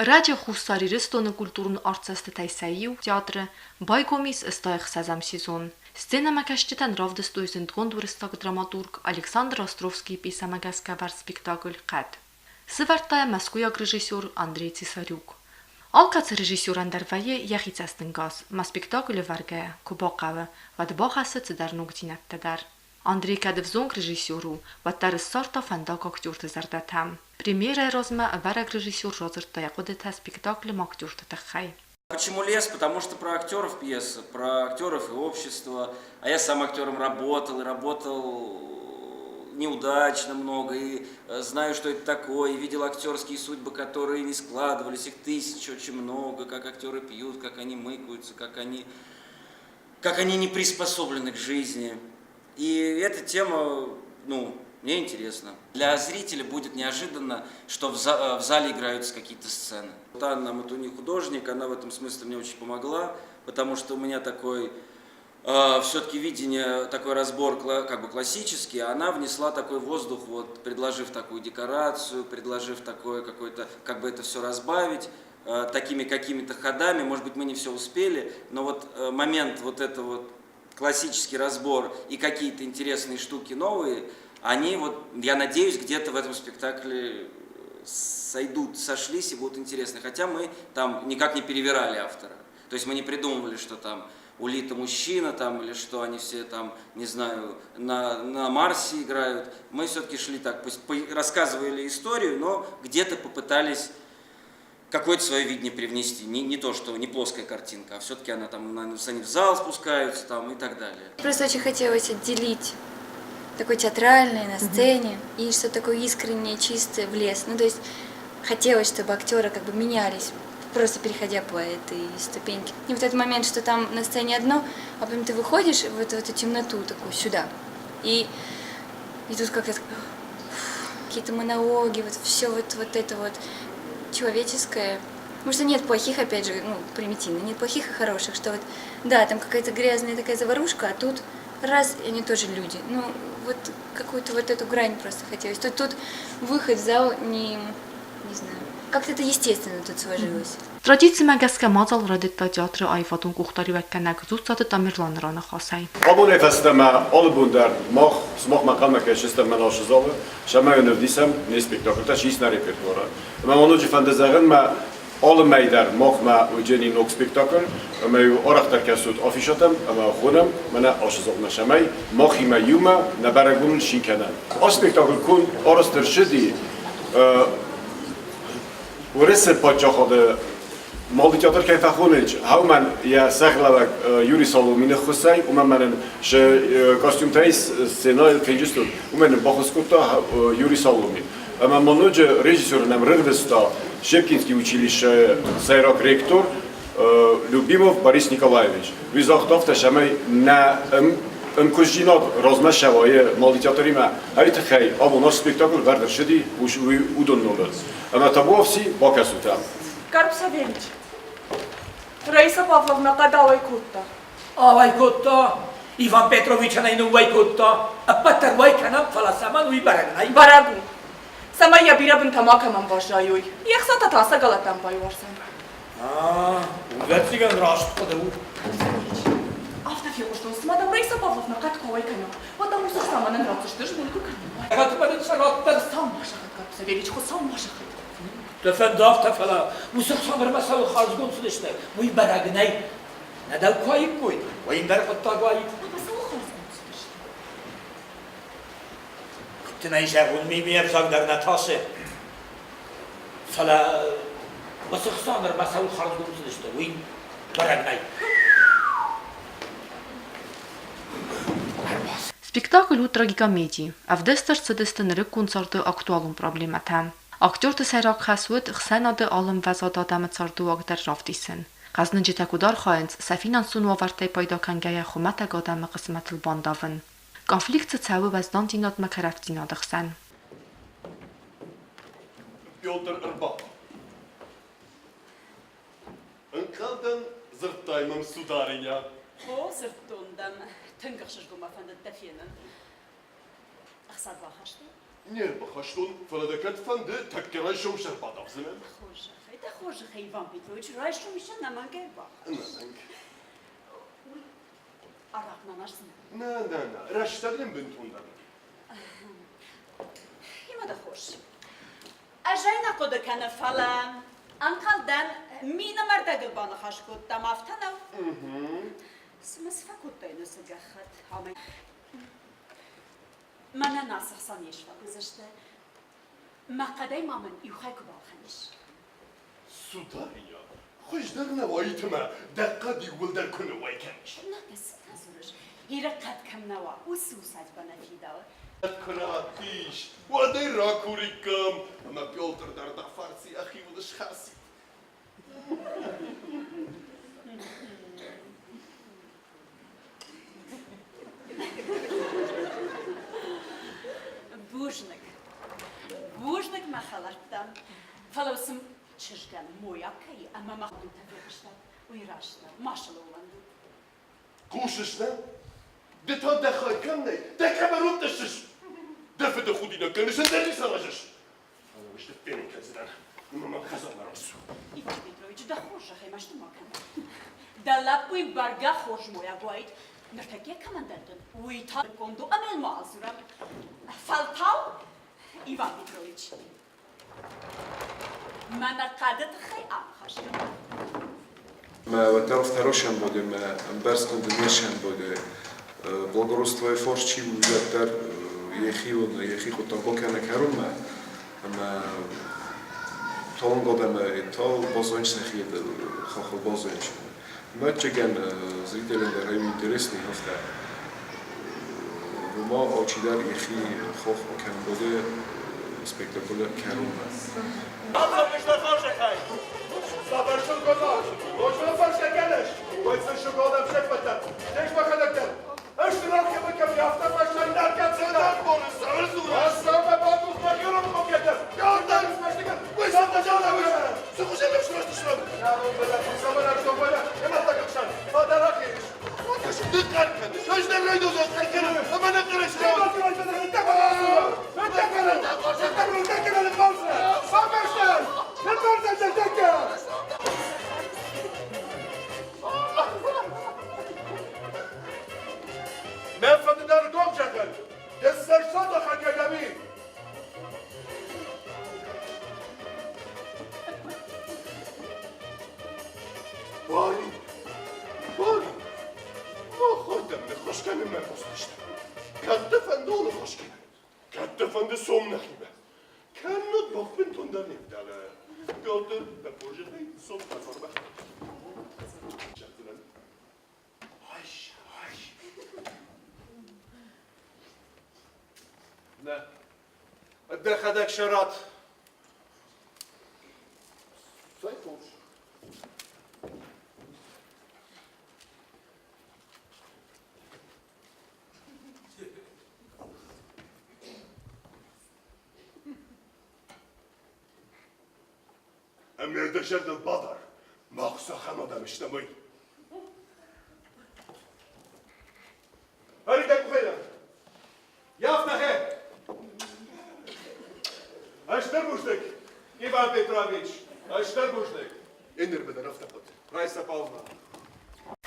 Радио Хусари Стоны культурын арцасты тайсайю театры Байгомис стаих сазам сезон. Сцена макашчитан равдыстуйсын гондуристаг драматург Александр Островский писамагаскавар спектакль «Кат». Сывартая маскуяг режиссер Андрей Цесарюк. Алкац режиссер Андарвае яхицастын газ, ма спектакль варгая, кубакавы, вадбахасы цедарнуг динаттадар. Андрей Кадевзонг режиссеру, ваттар сорта фандак актёрты зардатам. Премьера розма вараг режиссер Розерта якудета спектакль актёрты тахай. Почему лес? Потому что про актеров пьеса, про актеров и общество. А я сам актером работал, и работал неудачно много, и знаю, что это такое, и видел актерские судьбы, которые не складывались, их тысячи, очень много, как актеры пьют, как они мыкаются, как они не приспособлены к жизни. И эта тема, мне интересна. Для зрителя будет неожиданно, что в зале играются какие-то сцены. Анна Матуни художник, она в этом смысле мне очень помогла, потому что у меня такой, все-таки видение, такой разбор как бы классический, а она внесла такой воздух, вот, предложив такую декорацию, предложив такое какое-то, как бы это все разбавить, такими какими-то ходами. Может быть, мы не все успели, но вот момент вот это вот классический разбор и какие-то интересные штуки новые, они вот, я надеюсь, где-то в этом спектакле сошлись и будут интересны. Хотя мы там никак не перевирали автора. То есть мы не придумывали, что там Улита мужчина там, или что они все там, не знаю, на Марсе играют. Мы все-таки шли так, рассказывали историю, но где-то попытались какое-то свое видение привнести. Не то, что не плоская картинка, а все-таки она там, они в зал спускаются там и так далее. Просто очень хотелось отделить такой театральный на сцене и что такое искреннее, чистое в лес. То есть хотелось, чтобы актеры как бы менялись, просто переходя по этой ступеньке. И вот этот момент, что там на сцене одно, а потом ты выходишь в эту темноту такую сюда. И тут как-то какие-то монологи, вот все вот это вот человеческое. Потому что нет плохих, опять же, примитивно, нет плохих и хороших, что вот, да, там какая-то грязная такая заварушка, а тут раз, и они тоже люди. Вот какую-то вот эту грань просто хотелось. Тут выход в зал не знаю, как-то это естественно тут сложилось. Традиция магаска мазал радита театра айфатун кухтари вакканак зустаты тамирланрана хасай. Абоне фастама албундар мах смах макамак яшестам манашзалы шама юневдисам не спектакль та чист на репертуара. Ма онуҷи фантазияган ма ал майдар мах ма уҷени нок спектакль ма ю орахтар касуд афишатам ма хунам мана ашзогна шамай махи ма юма на барагун шинкана. Аш спектакль кун арастер шди ورث پادشاه مال تئاتر که تخونج هاومن یا سخلوک یوری سالومین خسای و من ش کاستوم تایس سنای کنجستون و من باخسکوتا یوری سالومین اما منوج رژیسور نم رغدستا شپکینسکی училище сайрак ректор Любимов Борис Николаевич визахтов ташамай на امکوشینات رازمشوایه مال تئاتری ما هیت خی آب ناش спектакль وردر شدی وش ودون نولد اما تبوافسی با کسوتام Карп Савельич, Раиса Павловна кадалай кутта. Вайкутта, Иван Петрович найну вайкутта, а патер вайканам фаласаман уй барагнай. Барагу. Сама я бирабын тамакаман башаюй. Яхсата таса галатам байварсан. Узатсиган рашт ходау. Автофилуштун смадам Раиса Павловна катко вайканам. Потому что сама не нравится, что ж только канам. Гатмадын сараттар. Сам машахат, Карп Савельич, хо сам машахат. Тефендав тефела. Мусак самыр масал хазгун судешне. Уй барагнай. Надал кайып кой. Вайындар кутта кайып. Тинай жагун мимиеп загдарна тасы. Сала мусак самыр масал хазгун судешне. Уй барагнай. Спектакль у трагикомедии, а в дестер цедестен рекунцарты актуалум проблематан. Актёрты сайрак хасуд хсанады алым вазад адамы царду агдар рафтисен. Газнын житакудар хаинц сафинан суну авартай пайда кангая хуматаг адамы қысматыл бандавын. Конфликт цавы ваздан динат макарафтинадықсан. Петр Ирбак Încă zırttayım sudarıya. O sırtından tıngıqşış guma fındı definin. Axsad vaxaştı. نیر بخشتون فلادکت فنده تکرای شمشر بادم زنم ده خوشه خیوان پیترویچ رایش رو میشه نمان گه با نمانگ عراق نمارسın نه رشتگیم بنتون دارم Ima da hoş. Ajayna kodu kana falan. Ankaldan mina mardaga bana hoş kod tamaftana. Smas fakut tayno sagahat. Ama mana nasıl san yeşva guzişte. Ma qaday mamen yuhay kubal khanish. سوداریا خوش در نوایت ما دقیقی ولدر کنه وای کنش Nakes tazuruş. Hira qad kam nawa ususaj bana fidao. کناتیش و دی را کوریکم اما بیالتر در دا فارسی اخی ولش خاصی Bujnik. Bujnik mahalarttan. Falavsım çışgan moyakayı ama mahmut tabilaşlar. Uyraşlar. Maşallah olandı. کوشش نه ده تا دخواه کم نه ده کمرون دشتش دفت خودی نکنش دلی سراجش انا مش تفيني كزدان اما خزان راسو İki Petrovic da hoşa haymaştı makan. Da lapuy barga hoş moya goit. Nırtakiye kamandardın. Uyta kondu amel mazura. Faltav Ivan Petrovic. Mana qadet khay am khash. ما وتعرف تراشم بوده ما برستون دنیشم بوده بلغاروستوی فارسی وجودتر یخی خود تا بکنه کرم ما تون قدم تا بازنش نخید خال بازنش ما چگن زیدلن در همی درست نیفته و ما آچیدار یخی خوخ بکن بوده سپکتاکولر کرم Zabarczą godasz, bośmy farsze kiedyś, ojca szugodem przekwatę, gdzieś machadektem, aż ty rokiem wykam jafta, farsze i narka cedar, Borys, zarysuję, a same batów na biurą kobietę, jordem, smacznikiem, łysam na dziale, łysam, słuchajmy w środku środku. Ja bym byle, same na szkołę, nie ma tak obszar, pada rakieć. Ty karkę, coś nie wejdą za karkę, a będę któryś miał. من فددار قوم شكل يسر صدق الجميع باری ما خودم خوش کنم من بستشتم کتفنده اونو خوش کنم کتفنده سوم نخیمه کنود باخ بنتون در نمیداله بیادر به پروژه خیلی سوم تفار بخیر شکرن هاش نه دخدک شرات سایفوش امیر دشرد البادر مخصوصا خانواده اجتماعی هری دکو خیلی یافت نخیر اشتر بوشدک ایوان پیتروویچ اشتر بوشدک اینر بدن افته بود رایسا پاونا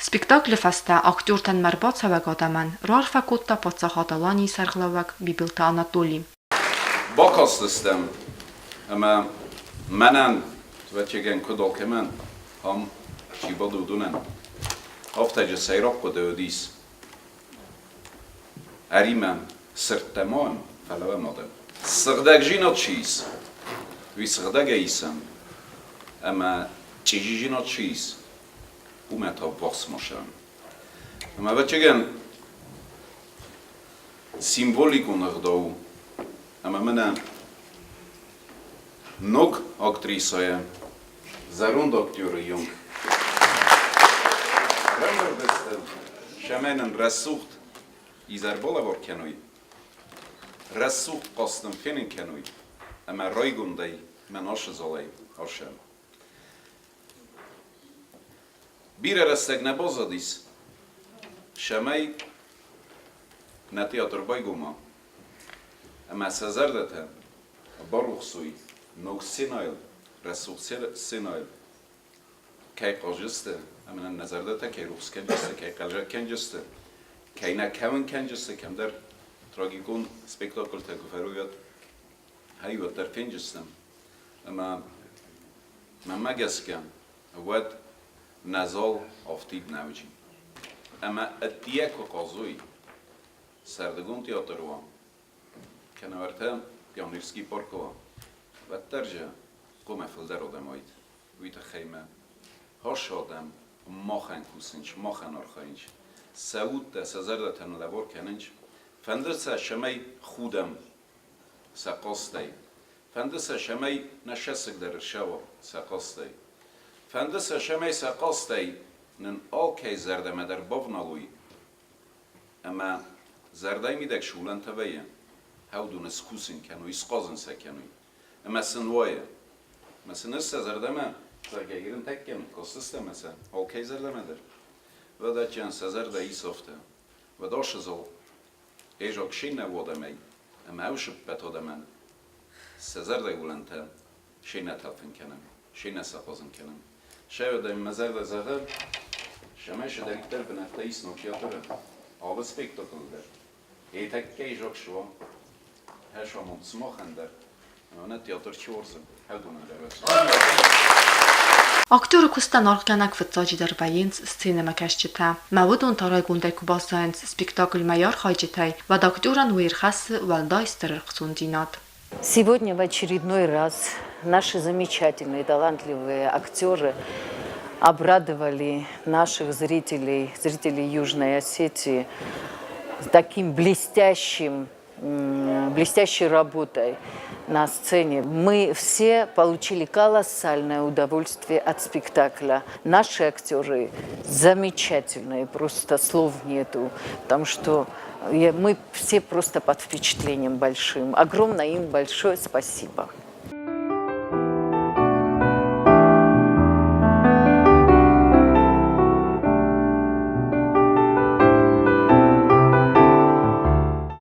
Սպեկտակլը ֆաստա ակտյորտան մարբաց հավագադաման ռարֆա կոտտա պացախատալանի սարղլավակ բիբիլտա Անատոլի Bakastıstem ama menen ve çeken kudol kemen ham çibadu dunen haftacı seyrap kodu ödis Erimen sırt tamam falavamadım Sırdak jinat çiz vi sırdak eysem ama çiğ jinat çiz umeta basmışam ama ve çeken simbolik onardav ama menen Nog aktrisoje, zarund aktörü jung. Remördestel, şemenen resucht, izar bola var kenoy. Resucht kastım finin kenoy. Ama raygunday, men aşı zalay, aşem. Bir arastek ne bozadis, şemey, ne tiyatr bayguma. Ama sezerdete baruxsuy no sinail resuh sinail kay qajiste amana nazardete kay ruxs kenjiste kay qalja kenjiste kay na kevin kenjiste kemder tragikon spektakl te guferuyat hayvat der kenjistem ama magaskan wad nazal aftid navji ama atiek qazoy سردگون تئاتر وام کنارته پیانیرسکی پارکو و درجه قوم فلدر آدمایید ویت خیمه هاش آدم ماخن کوسنج ماخن آرخاینج سعود دست هزار ده تن لبار کننج فندرس شمی خودم سقاستی فندرس شمی نشسک در شوا سقاستی فندرس شمی سقاستی نن آل کی زرده مدر بافنالوی اما زردای میدک شولن تبیه هودون اسکوسین کنوی اسقازن سکنوی اما سنوایه مثلا است زرده من زرگیرن تکیم کاستسته مثلا حال کی زرده مدر و دا چند زرده ای سافته و داش زال ایجاک شین نواده می اما اوش بتاده من زرده گولنته شین نتلفن کنم شین نسقازن کنم شاید این مزرده زرده شمایش درکتر به نفته ایس نوکیاتره آب spektakel der. Etek kejak şuva. Her şamon smochen der. Ana teatr çorzen. Hevdun der. Ակտորը կուստանարգանակ վծոջի դրբայինց սցենեմակաշճիթա։ Մավուդուն տարայգունդայ կուբասայնց սպեկտակլ մայար խայջիթայ, վադակտորան уирхасы валдайстер рхцундинат. Сегодня в очередной раз наши замечательные, талантливые актеры обрадовали наших зрителей, зрителей Южной Осетии таким блестящей работой на сцене. Мы все получили колоссальное удовольствие от спектакля. Наши актеры замечательные, просто слов нету, потому что мы все просто под впечатлением большим. Огромное им большое спасибо.